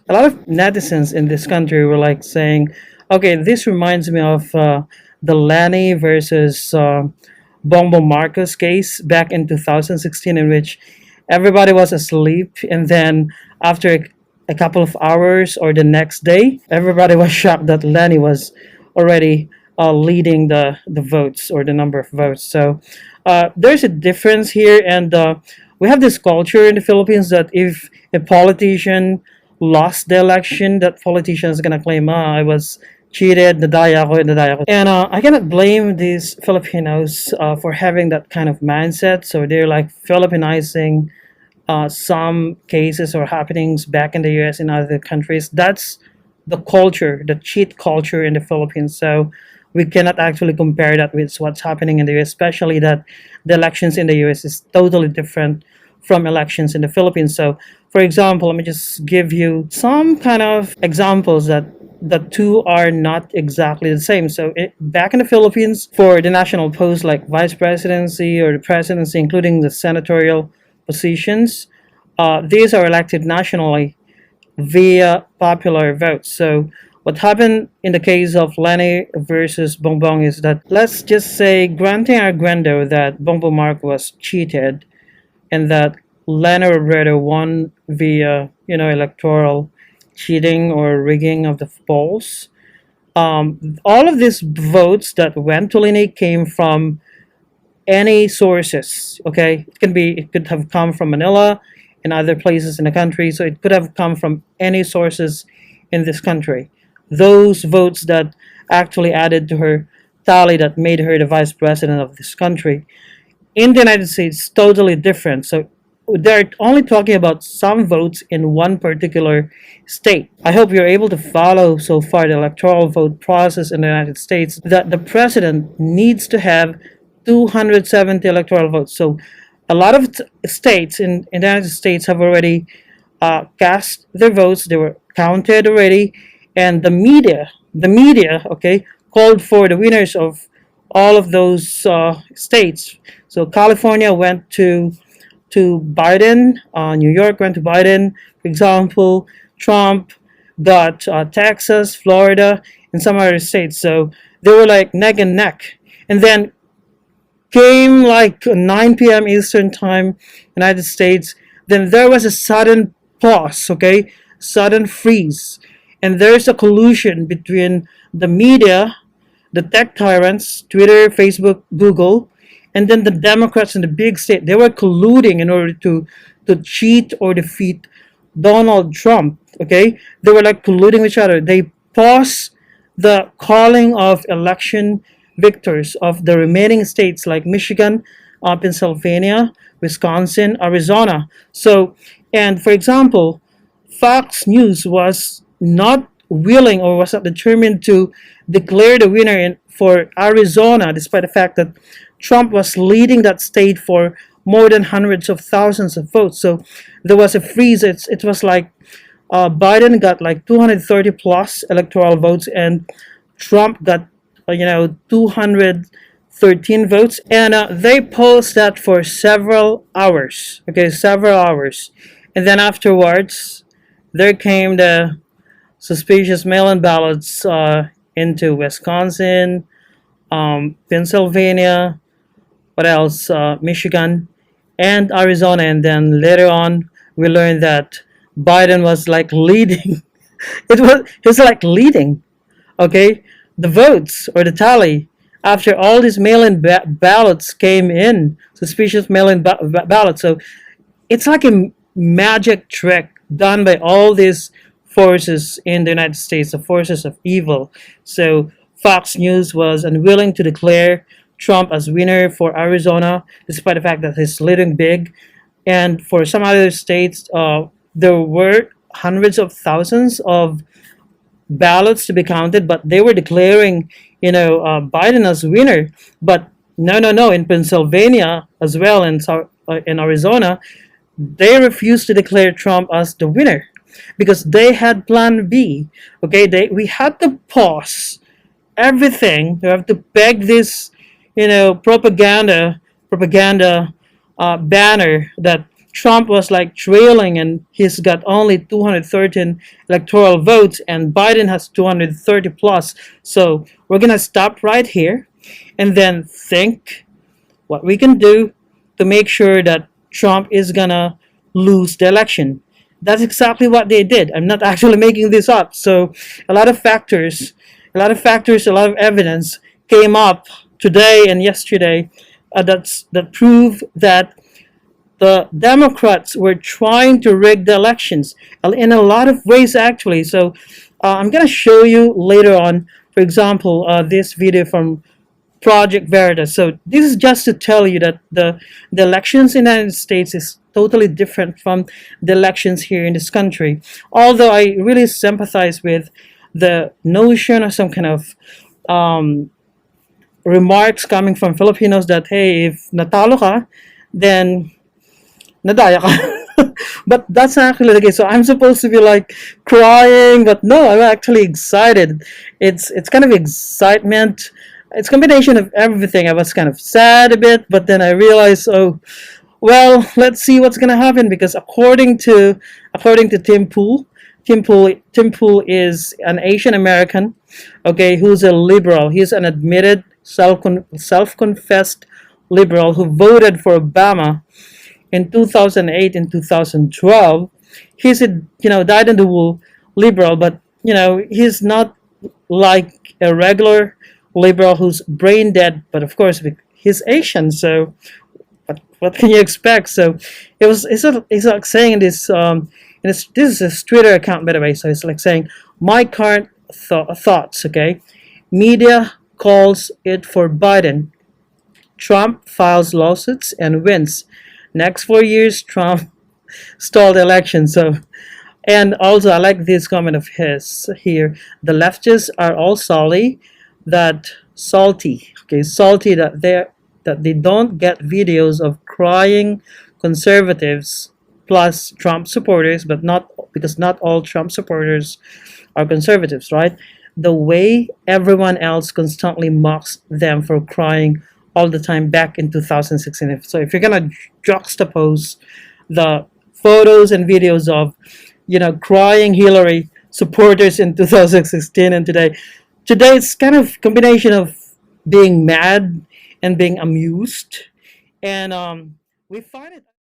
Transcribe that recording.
a lot of netizens in this country were like saying, okay, this reminds me of the Leni versus Bongbong Marcos case back in 2016, in which everybody was asleep, and then after a couple of hours or the next day, everybody was shocked that Leni was already leading the votes or the number of votes. So there's a difference here, and we have this culture in the Philippines that if a politician lost the election, that politician is gonna claim, I was cheated, nadaya ako, nadaya ako. And I cannot blame these Filipinos for having that kind of mindset. So they're like Filipinizing some cases or happenings back in the US and other countries. That's the culture, the cheat culture in the Philippines. So we cannot actually compare that with what's happening in the US, especially that the elections in the US is totally different from elections in the Philippines. So, for example, let me just give you some kind of examples that the two are not exactly the same. So, back in the Philippines, for the national posts like vice presidency or the presidency, including the senatorial positions, these are elected nationally via popular vote. So what happened in the case of Leni versus Bongbong is that, let's just say, granting arguendo that Bongbong Mark was cheated and that Leni Robredo won via electoral cheating or rigging of the polls. All of these votes that went to Leni came from any sources. Okay, it could have come from Manila and other places in the country, so it could have come from any sources in this country. Those votes that actually added to her tally that made her the vice president of this country. In the United States, totally different. So they're only talking about some votes in one particular state. I hope you're able to follow so far the electoral vote process in the United States, that the president needs to have 270 electoral votes. So a lot of states in the United States have already cast their votes. They were counted already, and the media, okay, called for the winners of all of those states. So California went to Biden, New York went to Biden, for example. Trump got Texas, Florida, and some other states. So they were like neck and neck. And then came like 9 p.m. Eastern Time, United States. Then there was a sudden pause, okay, sudden freeze, and there's a collusion between the media, the tech tyrants, Twitter, Facebook, Google, and then the Democrats in the big state. They were colluding in order to cheat or defeat Donald Trump. Okay, they were like colluding with each other. They paused the calling of election victors of the remaining states like Michigan, Pennsylvania, Wisconsin, Arizona. So, and for example, Fox News was not willing or was not determined to declare the winner for Arizona, despite the fact that Trump was leading that state for more than hundreds of thousands of votes. So there was a freeze. It was like Biden got like 230 plus electoral votes, and Trump got 213 votes, and they paused that for several hours. Okay, several hours, and then afterwards, there came the suspicious mail-in ballots into Wisconsin, Pennsylvania, what else? Michigan, and Arizona, and then later on, we learned that Biden was like leading. He was like leading. Okay, the votes or the tally after all these mail-in ballots came in, suspicious mail-in ballots. So it's like a magic trick done by all these forces in the United States, the forces of evil. So Fox News was unwilling to declare Trump as winner for Arizona, despite the fact that he's leading big. And for some other states, there were hundreds of thousands of ballots to be counted, but they were declaring, Biden as winner. But no, no, no. In Pennsylvania as well, and in Arizona, they refused to declare Trump as the winner because they had Plan B. Okay, we had to pause everything. We have to peg this, propaganda banner that Trump was like trailing, and he's got only 213 electoral votes, and Biden has 230 plus. So we're gonna stop right here and then think what we can do to make sure that Trump is gonna lose the election. That's exactly what they did. I'm not actually making this up. So a lot of factors, a lot of evidence came up today and yesterday that prove that the Democrats were trying to rig the elections in a lot of ways, actually. So I'm going to show you later on, for example, this video from Project Veritas. So this is just to tell you that the elections in the United States is totally different from the elections here in this country. Although I really sympathize with the notion of some kind of um, remarks coming from Filipinos that, hey, if natalo ka, then nadaya ka. But that's actually the case. So I'm supposed to be like crying, but no, I'm actually excited. It's kind of excitement. It's a combination of everything. I was kind of sad a bit, but then I realized, oh, well, let's see what's gonna happen because according to Tim Pool is an Asian American, okay, who's a liberal. He's an admitted self-confessed liberal who voted for Obama in 2008 and 2012. He's a dyed in the wool liberal, but he's not like a regular liberal who's brain dead. But of course, he's Asian, so what can you expect? So it's like saying in this this is his Twitter account, by the way. So it's like saying my current thoughts. Okay, media calls it for Biden. Trump files lawsuits and wins. Next 4 years, Trump stalled the election. So, and also I like this comment of his here. The leftists are all salty. Okay, salty that they don't get videos of crying conservatives plus Trump supporters, but not because not all Trump supporters are conservatives, right? The way everyone else constantly mocks them for crying all the time back in 2016. So if you're gonna juxtapose the photos and videos of crying Hillary supporters in 2016 and today it's kind of combination of being mad and being amused, and we find it